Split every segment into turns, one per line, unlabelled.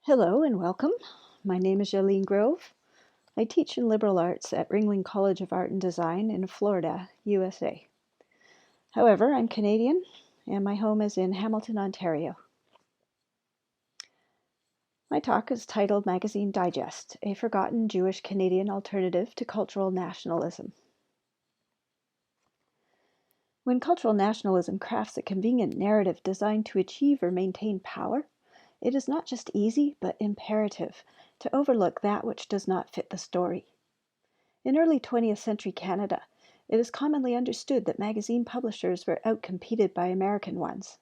Hello and welcome. My name is Jaleen Grove. I teach in liberal arts at Ringling College of Art and Design in Florida, USA. However, I'm Canadian and my home is in Hamilton, Ontario. My talk is titled Magazine Digest, a forgotten Jewish Canadian alternative to cultural nationalism. When cultural nationalism crafts a convenient narrative designed to achieve or maintain power, it is not just easy, but imperative to overlook that which does not fit the story. In early 20th century Canada, it is commonly understood that magazine publishers were outcompeted by American ones.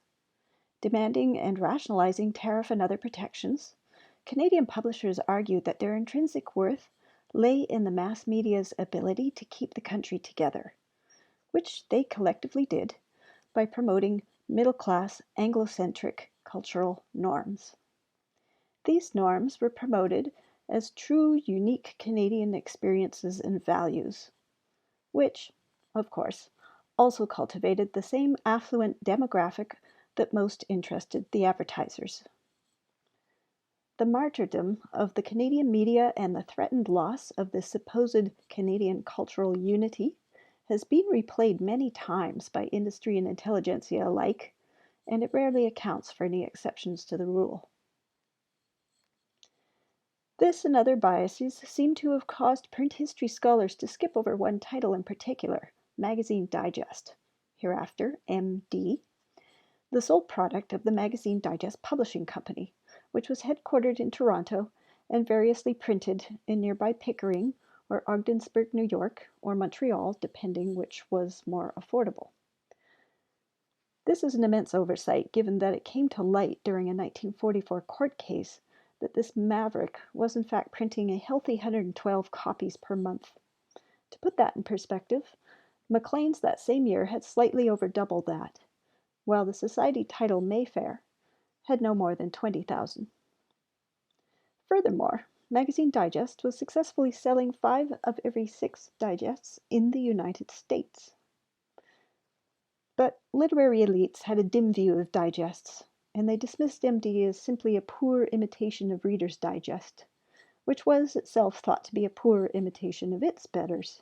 Demanding and rationalizing tariff and other protections, Canadian publishers argued that their intrinsic worth lay in the mass media's ability to keep the country together, which they collectively did by promoting middle-class Anglo-centric cultural norms. These norms were promoted as true, unique Canadian experiences and values, which, of course, also cultivated the same affluent demographic that most interested the advertisers. The martyrdom of the Canadian media and the threatened loss of the supposed Canadian cultural unity has been replayed many times by industry and intelligentsia alike, and it rarely accounts for any exceptions to the rule. This and other biases seem to have caused print history scholars to skip over one title in particular, Magazine Digest, hereafter MD, the sole product of the Magazine Digest Publishing Company, which was headquartered in Toronto and variously printed in nearby Pickering or Ogdensburg, New York, or Montreal, depending which was more affordable. This is an immense oversight, given that it came to light during a 1944 court case that this maverick was in fact printing a healthy 112 copies per month. To put that in perspective, Maclean's that same year had slightly over double that, while the society title Mayfair had no more than 20,000. Furthermore, Magazine Digest was successfully selling 5 of every 6 digests in the United States. But literary elites had a dim view of digests, and they dismissed MD as simply a poor imitation of Reader's Digest, which was itself thought to be a poor imitation of its betters.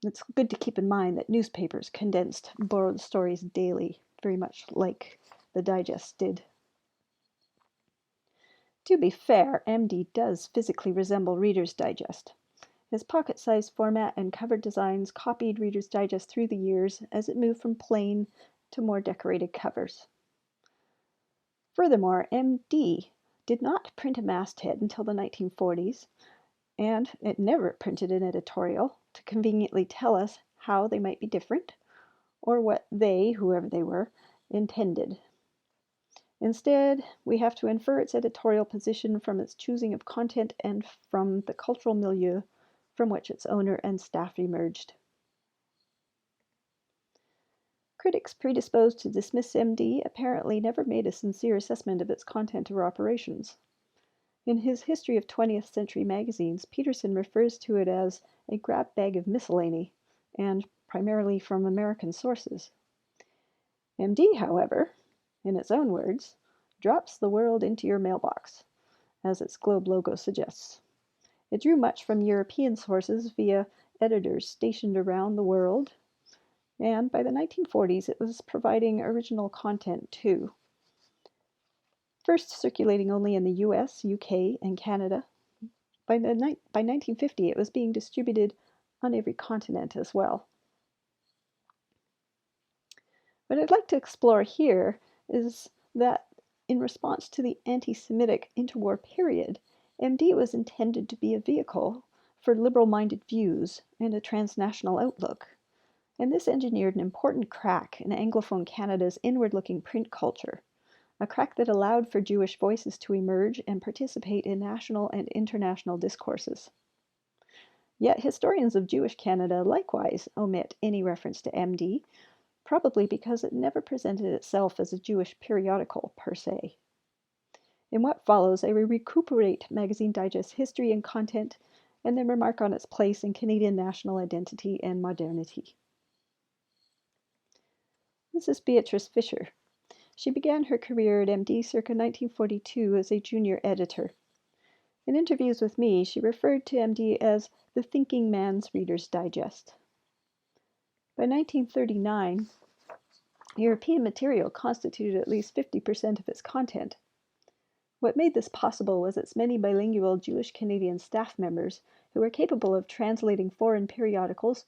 It's good to keep in mind that newspapers condensed borrowed stories daily, very much like the digests did. To be fair, MD does physically resemble Reader's Digest. His pocket-sized format and cover designs copied Reader's Digest through the years as it moved from plain to more decorated covers. Furthermore, MD did not print a masthead until the 1940s, and it never printed an editorial to conveniently tell us how they might be different, or what they, whoever they were, intended. Instead, we have to infer its editorial position from its choosing of content and from the cultural milieu from which its owner and staff emerged. Critics predisposed to dismiss MD apparently never made a sincere assessment of its content or operations. In his History of 20th Century Magazines, Peterson refers to it as a grab bag of miscellany, and primarily from American sources. MD, however, in its own words, drops the world into your mailbox, as its globe logo suggests. It drew much from European sources via editors stationed around the world, and by the 1940s it was providing original content too. First circulating only in the US, UK, and Canada, by 1950 it was being distributed on every continent as well. What I'd like to explore here is that in response to the anti-Semitic interwar period, MD was intended to be a vehicle for liberal-minded views and a transnational outlook, and this engineered an important crack in Anglophone Canada's inward-looking print culture, a crack that allowed for Jewish voices to emerge and participate in national and international discourses. Yet historians of Jewish Canada likewise omit any reference to MD, probably because it never presented itself as a Jewish periodical per se. In what follows, I will recuperate Magazine Digest's history and content, and then remark on its place in Canadian national identity and modernity. This is Beatrice Fisher. She began her career at MD circa 1942 as a junior editor. In interviews with me, she referred to MD as the thinking man's Reader's Digest. By 1939, European material constituted at least 50% of its content. What made this possible was its many bilingual Jewish Canadian staff members who were capable of translating foreign periodicals,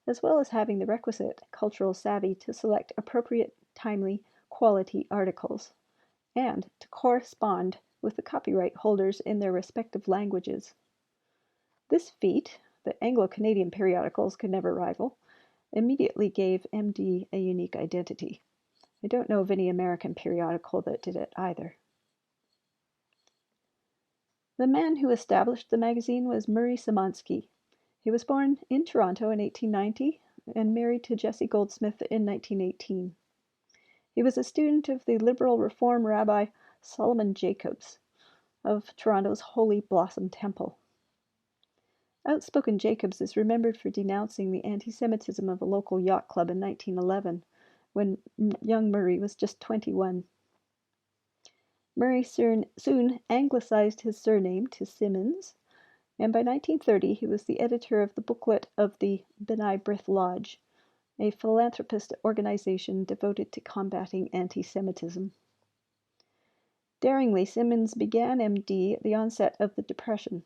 as well as having the requisite cultural savvy to select appropriate, timely, quality articles, and to correspond with the copyright holders in their respective languages. This feat, that Anglo-Canadian periodicals could never rival, immediately gave MD a unique identity. I don't know of any American periodical that did it either. The man who established the magazine was Murray Szymanski. He was born in Toronto in 1890 and married to Jessie Goldsmith in 1918. He was a student of the liberal reform rabbi Solomon Jacobs of Toronto's Holy Blossom Temple. Outspoken Jacobs is remembered for denouncing the anti-Semitism of a local yacht club in 1911, when young Murray was just 21. Murray soon anglicized his surname to Simmons, and by 1930 he was the editor of the booklet of the B'nai B'rith Lodge, a philanthropist organization devoted to combating anti-Semitism. Daringly, Simmons began MD at the onset of the Depression.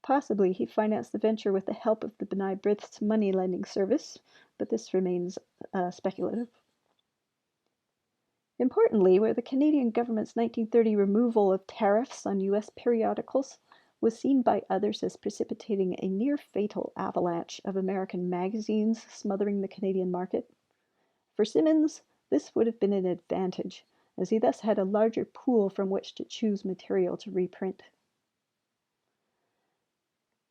Possibly he financed the venture with the help of the B'nai B'rith's money lending service, but this remains speculative. Importantly, where the Canadian government's 1930 removal of tariffs on U.S. periodicals was seen by others as precipitating a near-fatal avalanche of American magazines smothering the Canadian market, for Simmons, this would have been an advantage, as he thus had a larger pool from which to choose material to reprint.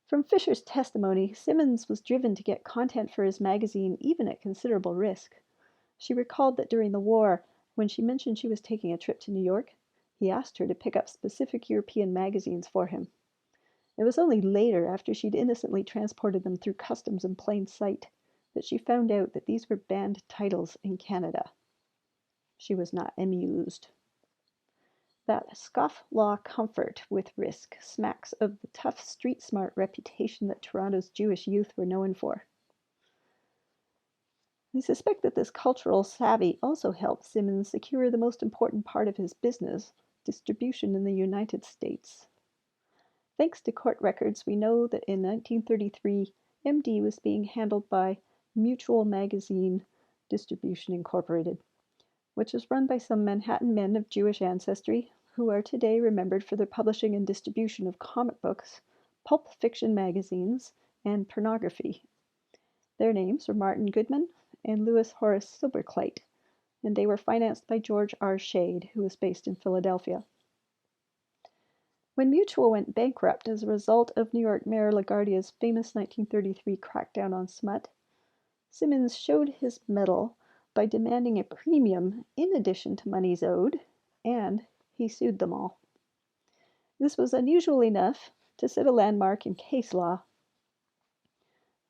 From Fisher's testimony, Simmons was driven to get content for his magazine even at considerable risk. She recalled that during the war, when she mentioned she was taking a trip to New York, he asked her to pick up specific European magazines for him. It was only later, after she'd innocently transported them through customs in plain sight, that she found out that these were banned titles in Canada. She was not amused. That scofflaw comfort with risk smacks of the tough street-smart reputation that Toronto's Jewish youth were known for. I suspect that this cultural savvy also helped Simmons secure the most important part of his business, distribution in the United States. Thanks to court records, we know that in 1933, MD was being handled by Mutual Magazine Distribution Incorporated, which was run by some Manhattan men of Jewish ancestry who are today remembered for their publishing and distribution of comic books, pulp fiction magazines, and pornography. Their names were Martin Goodman and Louis Horace Silberkleit, and they were financed by George R. Shade, who was based in Philadelphia. When Mutual went bankrupt as a result of New York Mayor LaGuardia's famous 1933 crackdown on smut, Simmons showed his mettle by demanding a premium in addition to monies owed, and he sued them all. This was unusual enough to set a landmark in case law.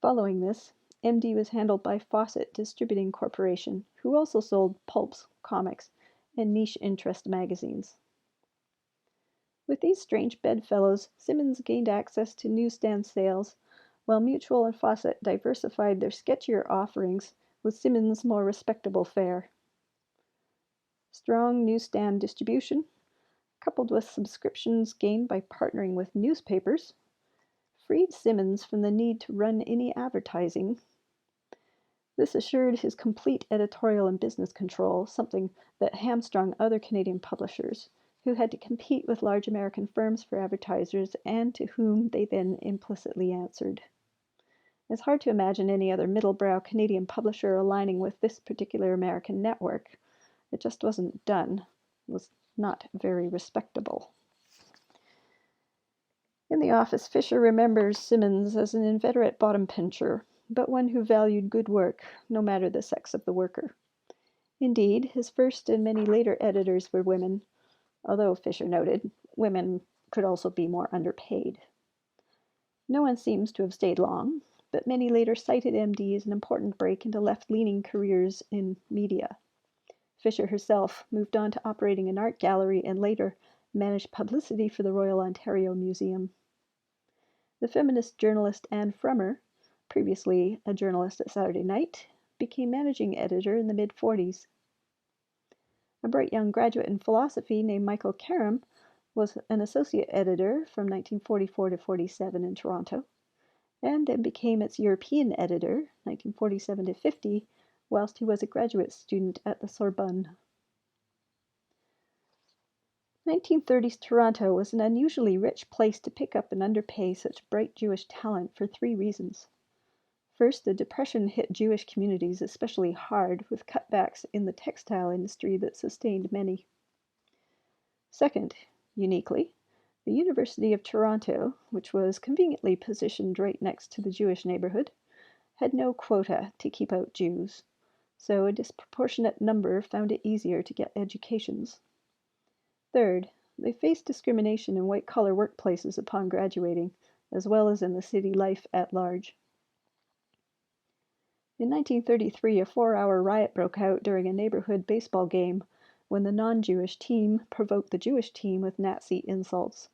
Following this, MD was handled by Fawcett Distributing Corporation, who also sold pulps, comics, and niche interest magazines. With these strange bedfellows, Simmons gained access to newsstand sales, while Mutual and Fawcett diversified their sketchier offerings with Simmons' more respectable fare. Strong newsstand distribution, coupled with subscriptions gained by partnering with newspapers, freed Simmons from the need to run any advertising. This assured his complete editorial and business control, something that hamstrung other Canadian publishers, who had to compete with large American firms for advertisers and to whom they then implicitly answered. It's hard to imagine any other middle-brow Canadian publisher aligning with this particular American network. It just wasn't done. It was not very respectable. In the office, Fisher remembers Simmons as an inveterate bottom pincher, but one who valued good work, no matter the sex of the worker. Indeed, his first and many later editors were women, although, Fisher noted, women could also be more underpaid. No one seems to have stayed long, but many later cited MD as an important break into left-leaning careers in media. Fisher herself moved on to operating an art gallery and later managed publicity for the Royal Ontario Museum. The feminist journalist Anne Frommer, previously a journalist at Saturday Night, became managing editor in the mid-40s. A bright young graduate in philosophy named Michael Karam was an associate editor from 1944 to 47 in Toronto, and then became its European editor, 1947 to 50, whilst he was a graduate student at the Sorbonne. 1930s Toronto was an unusually rich place to pick up and underpay such bright Jewish talent for three reasons. First, the Depression hit Jewish communities especially hard, with cutbacks in the textile industry that sustained many. Second, uniquely, the University of Toronto, which was conveniently positioned right next to the Jewish neighborhood, had no quota to keep out Jews, so a disproportionate number found it easier to get educations. Third, they faced discrimination in white-collar workplaces upon graduating, as well as in the city life at large. In 1933, a 4-hour riot broke out during a neighborhood baseball game when the non-Jewish team provoked the Jewish team with Nazi insults.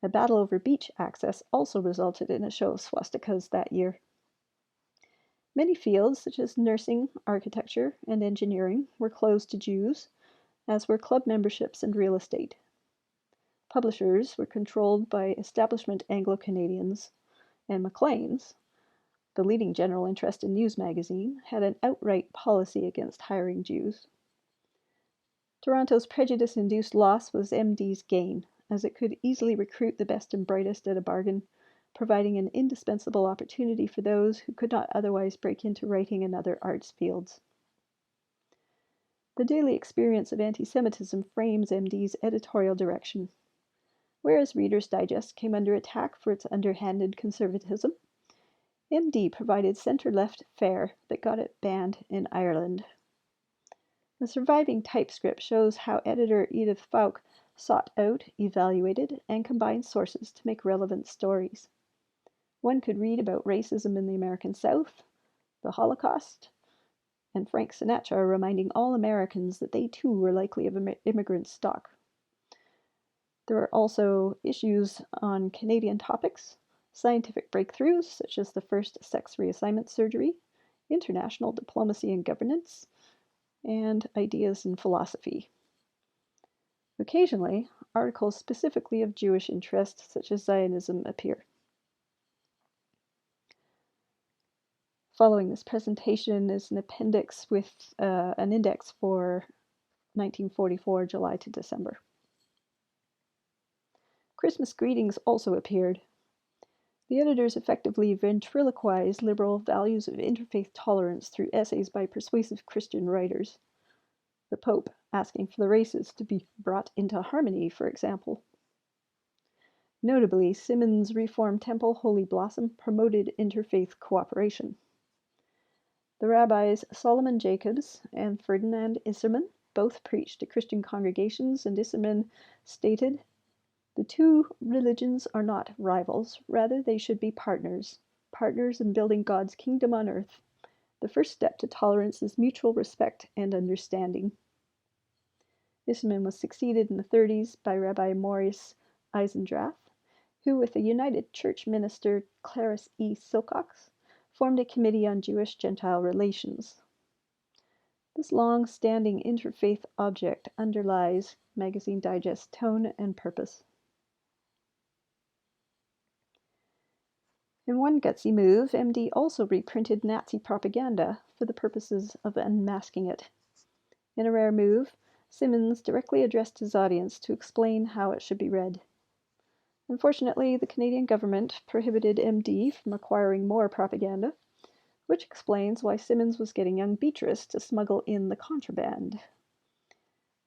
A battle over beach access also resulted in a show of swastikas that year. Many fields, such as nursing, architecture, and engineering, were closed to Jews, as were club memberships and real estate. Publishers were controlled by establishment Anglo-Canadians, and Maclean's, the leading general interest in news magazine, had an outright policy against hiring Jews. Toronto's prejudice-induced loss was MD's gain, as it could easily recruit the best and brightest at a bargain, providing an indispensable opportunity for those who could not otherwise break into writing and other arts fields. The daily experience of anti-Semitism frames MD's editorial direction. Whereas Reader's Digest came under attack for its underhanded conservatism, MD provided centre-left fare that got it banned in Ireland. The surviving typescript shows how editor Edith Falk sought out, evaluated, and combined sources to make relevant stories. One could read about racism in the American South, the Holocaust, and Frank Sinatra reminding all Americans that they too were likely of immigrant stock. There are also issues on Canadian topics, scientific breakthroughs such as the first sex reassignment surgery, international diplomacy and governance, and ideas in philosophy. Occasionally, articles specifically of Jewish interest, such as Zionism, appear. Following this presentation is an appendix with an index for 1944, July to December. Christmas greetings also appeared. The editors effectively ventriloquized liberal values of interfaith tolerance through essays by persuasive Christian writers. The Pope asking for the races to be brought into harmony, for example. Notably, Simmons' Reformed Temple Holy Blossom promoted interfaith cooperation. The rabbis Solomon Jacobs and Ferdinand Isserman both preached to Christian congregations, and Isserman stated, "The two religions are not rivals, rather they should be partners in building God's kingdom on earth. The first step to tolerance is mutual respect and understanding." Isserman was succeeded in the 30s by Rabbi Maurice Eisendrath, who, with the United Church minister Clarice E. Silcox, formed a committee on Jewish-Gentile relations. This long-standing interfaith object underlies Magazine Digest's tone and purpose. In one gutsy move, MD also reprinted Nazi propaganda for the purposes of unmasking it. In a rare move, Simmons directly addressed his audience to explain how it should be read. Unfortunately, the Canadian government prohibited MD from acquiring more propaganda, which explains why Simmons was getting young Beatrice to smuggle in the contraband.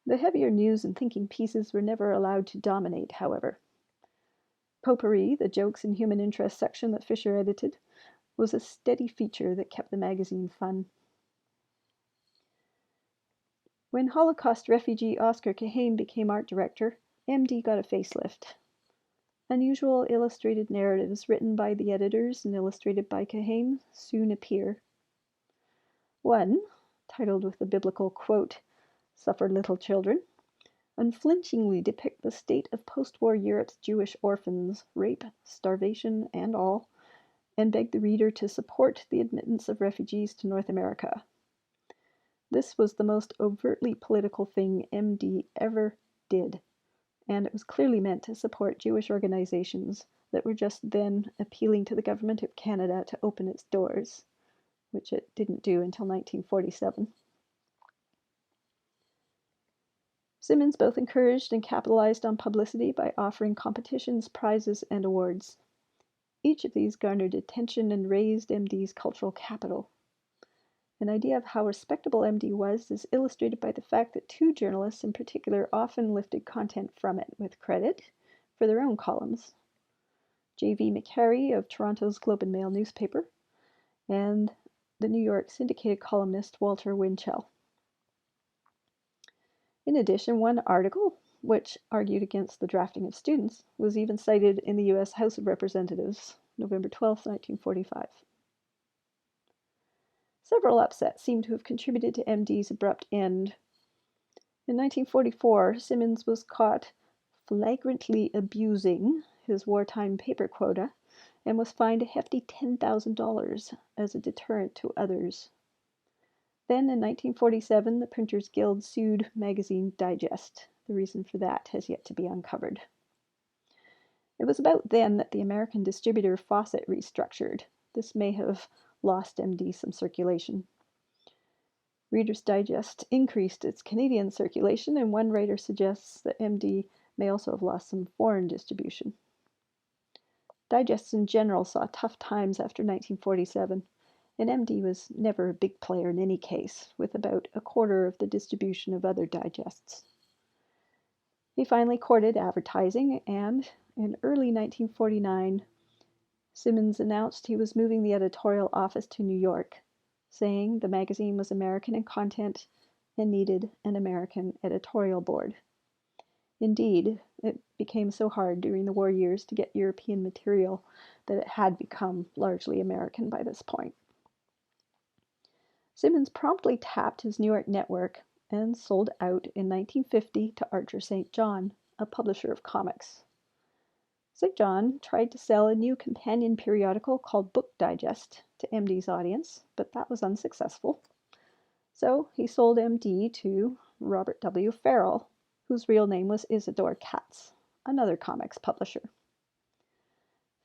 The heavier news and thinking pieces were never allowed to dominate, however. Potpourri, the jokes and human interest section that Fisher edited, was a steady feature that kept the magazine fun. When Holocaust refugee Oscar Kahane became art director, MD got a facelift. Unusual illustrated narratives written by the editors and illustrated by Kahane soon appear. One, titled with the biblical quote, "Suffer little children," unflinchingly depict the state of post-war Europe's Jewish orphans, rape, starvation, and all, and beg the reader to support the admittance of refugees to North America. This was the most overtly political thing MD ever did, and it was clearly meant to support Jewish organizations that were just then appealing to the government of Canada to open its doors, which it didn't do until 1947. Simmons both encouraged and capitalized on publicity by offering competitions, prizes, and awards. Each of these garnered attention and raised MD's cultural capital. An idea of how respectable MD was is illustrated by the fact that two journalists in particular often lifted content from it with credit for their own columns. J.V. McCary of Toronto's Globe and Mail newspaper, and the New York syndicated columnist Walter Winchell. In addition, one article, which argued against the drafting of students, was even cited in the U.S. House of Representatives, November 12, 1945. Several upsets seem to have contributed to MD's abrupt end. In 1944, Simmons was caught flagrantly abusing his wartime paper quota and was fined a hefty $10,000 as a deterrent to others. Then, in 1947, the Printers Guild sued Magazine Digest. The reason for that has yet to be uncovered. It was about then that the American distributor Fawcett restructured. This may have lost MD some circulation. Reader's Digest increased its Canadian circulation, and one writer suggests that MD may also have lost some foreign distribution. Digests in general saw tough times after 1947, and MD was never a big player in any case, with about a quarter of the distribution of other digests. He finally courted advertising, and in early 1949, Simmons announced he was moving the editorial office to New York, saying the magazine was American in content and needed an American editorial board. Indeed, it became so hard during the war years to get European material that it had become largely American by this point. Simmons promptly tapped his New York network and sold out in 1950 to Archer St. John, a publisher of comics. St. John tried to sell a new companion periodical called Book Digest to MD's audience, but that was unsuccessful. So he sold MD to Robert W. Farrell, whose real name was Isidore Katz, another comics publisher.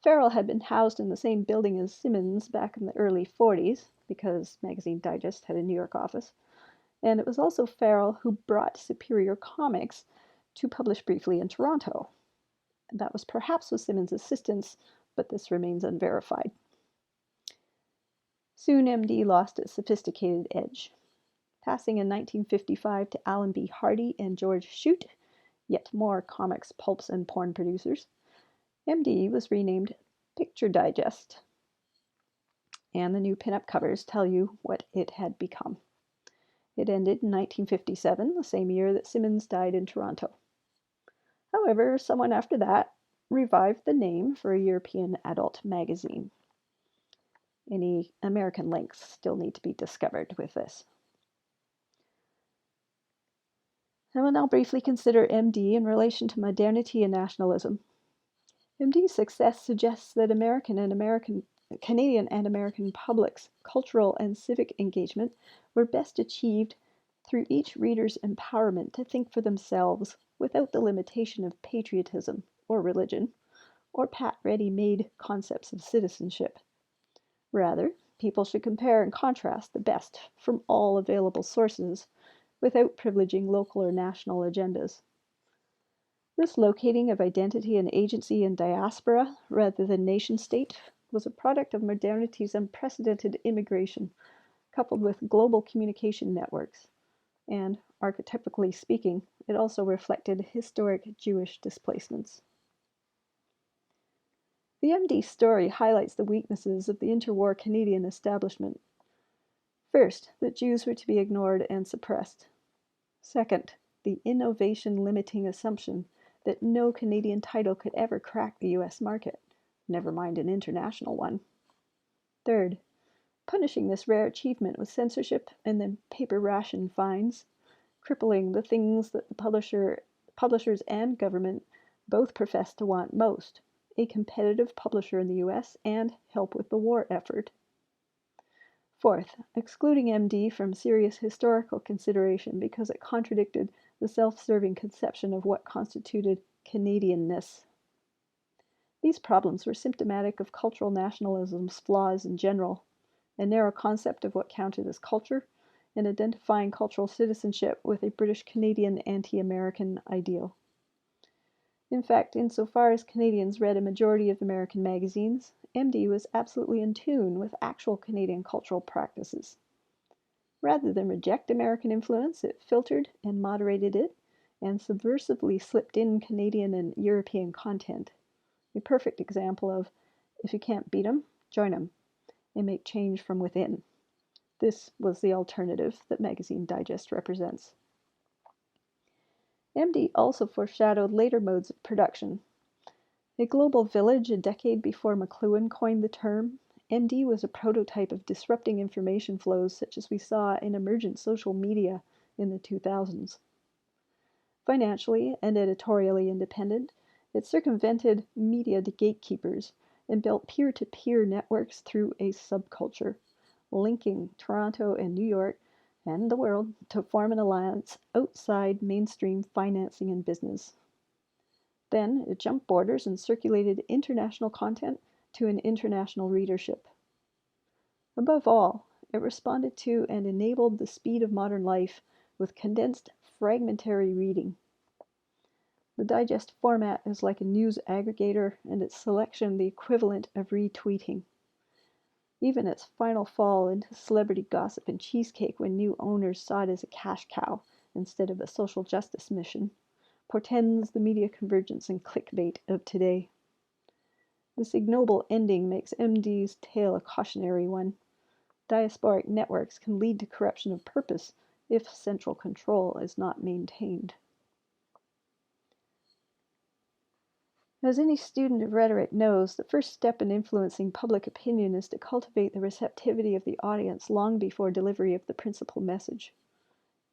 Farrell had been housed in the same building as Simmons back in the early 40s, because Magazine Digest had a New York office, and it was also Farrell who brought Superior Comics to publish briefly in Toronto. That was perhaps with Simmons' assistance, but this remains unverified. Soon MD lost its sophisticated edge. Passing in 1955 to Allen B. Hardy and George Shute, yet more comics, pulps, and porn producers, MD was renamed Picture Digest, and the new pinup covers tell you what it had become. It ended in 1957, the same year that Simmons died in Toronto. However, someone after that revived the name for a European adult magazine. Any American links still need to be discovered with this. I will now briefly consider MD in relation to modernity and nationalism. MD's success suggests that Canadian and American publics' cultural and civic engagement were best achieved through each reader's empowerment to think for themselves without the limitation of patriotism or religion, or pat ready-made concepts of citizenship. Rather, people should compare and contrast the best from all available sources without privileging local or national agendas. This locating of identity and agency in diaspora rather than nation-state was a product of modernity's unprecedented immigration, coupled with global communication networks, and, archetypically speaking, it also reflected historic Jewish displacements. The MD story highlights the weaknesses of the interwar Canadian establishment. First, that Jews were to be ignored and suppressed. Second, the innovation-limiting assumption that no Canadian title could ever crack the U.S. market, never mind an international one. Third, punishing this rare achievement with censorship and then paper ration fines, crippling the things that the publishers and government both profess to want most: a competitive publisher in the US and help with the war effort. Fourth, excluding MD from serious historical consideration because it contradicted the self-serving conception of what constituted Canadianness. These problems were symptomatic of cultural nationalism's flaws in general: a narrow concept of what counted as culture, and identifying cultural citizenship with a British Canadian anti-American ideal. In fact, insofar as Canadians read a majority of American magazines, MD was absolutely in tune with actual Canadian cultural practices. Rather than reject American influence, it filtered and moderated it, and subversively slipped in Canadian and European content. A perfect example of, if you can't beat 'em, join 'em, and make change from within. This was the alternative that Magazine Digest represents. MD also foreshadowed later modes of production. A global village a decade before McLuhan coined the term, MD was a prototype of disrupting information flows such as we saw in emergent social media in the 2000s. Financially and editorially independent, it circumvented media gatekeepers and built peer-to-peer networks through a subculture, linking Toronto and New York and the world to form an alliance outside mainstream financing and business. Then it jumped borders and circulated international content to an international readership. Above all, it responded to and enabled the speed of modern life with condensed, fragmentary reading. The digest format is like a news aggregator, and its selection the equivalent of retweeting. Even its final fall into celebrity gossip and cheesecake when new owners saw it as a cash cow instead of a social justice mission portends the media convergence and clickbait of today. This ignoble ending makes MD's tale a cautionary one. Diasporic networks can lead to corruption of purpose if central control is not maintained. As any student of rhetoric knows, the first step in influencing public opinion is to cultivate the receptivity of the audience long before delivery of the principal message.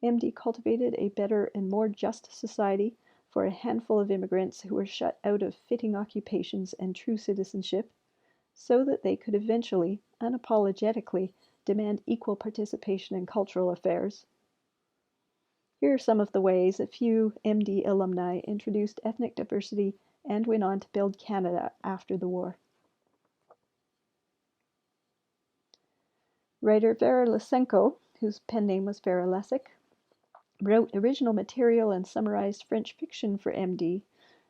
MD cultivated a better and more just society for a handful of immigrants who were shut out of fitting occupations and true citizenship, so that they could eventually, unapologetically, demand equal participation in cultural affairs. Here are some of the ways a few MD alumni introduced ethnic diversity and went on to build Canada after the war. Writer Vera Lysenko, whose pen name was Vera Lessig, wrote original material and summarized French fiction for MD,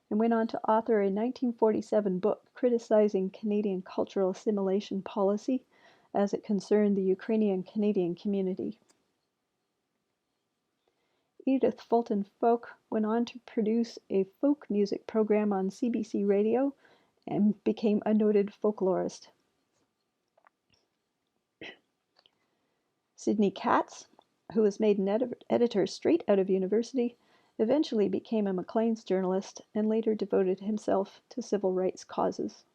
and went on to author a 1947 book criticizing Canadian cultural assimilation policy as it concerned the Ukrainian-Canadian community. Edith Fulton Folk went on to produce a folk music program on CBC Radio and became a noted folklorist. Sidney Katz, who was made an editor straight out of university, eventually became a Maclean's journalist and later devoted himself to civil rights causes.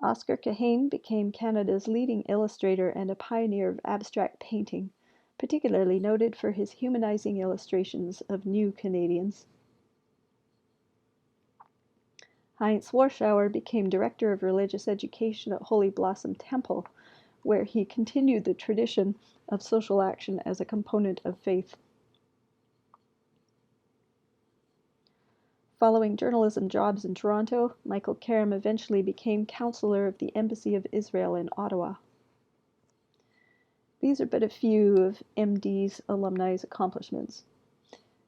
Oscar Kahane became Canada's leading illustrator and a pioneer of abstract painting, particularly noted for his humanizing illustrations of new Canadians. Heinz Warschauer became director of religious education at Holy Blossom Temple, where he continued the tradition of social action as a component of faith. Following journalism jobs in Toronto, Michael Karam eventually became counselor of the Embassy of Israel in Ottawa. These are but a few of MD's alumni's accomplishments.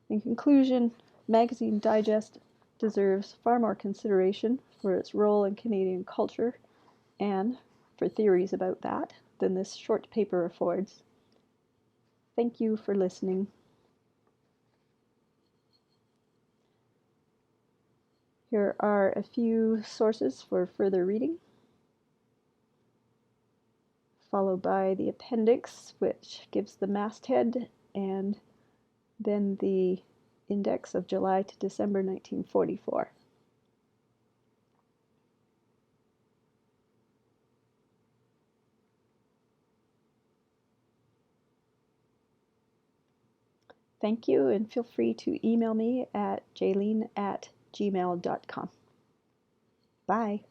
In conclusion, Magazine Digest deserves far more consideration for its role in Canadian culture and for theories about that than this short paper affords. Thank you for listening. Here are a few sources for further reading, followed by the appendix, which gives the masthead, and then the index of July to December 1944. Thank you, and feel free to email me at jaleen@gmail.com. Bye.